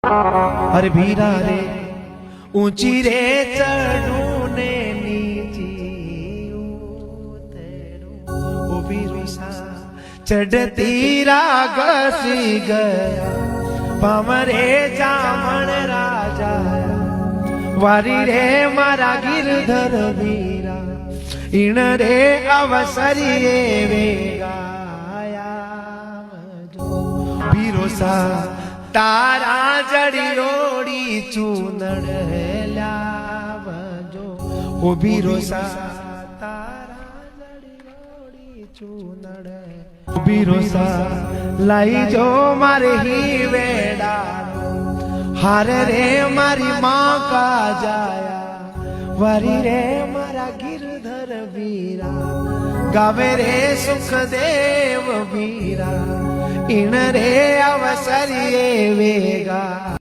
अरे भीरा रे ऊंची रे चढ़ू ने नीची उतरू ओ भीरुसा चढ़ती रागसी गया पामरे जामण राजा वारी रे मारा गिरधर वीरा इन रे अवसरिये वेगाया भीरोसा तारा जड़ी रोड़ी चूनड़ लावजो ओ भीरोसा तारा जड़ी रोड़ी चूनड़ ओ भीरोसा लाई जो मारे ही वेड़ा हार रे मारी माँ का जाया वारी रे मारा गिरधर वीरा गावे रे सुखदेव वीरा इन रे अवसरिये वेगा।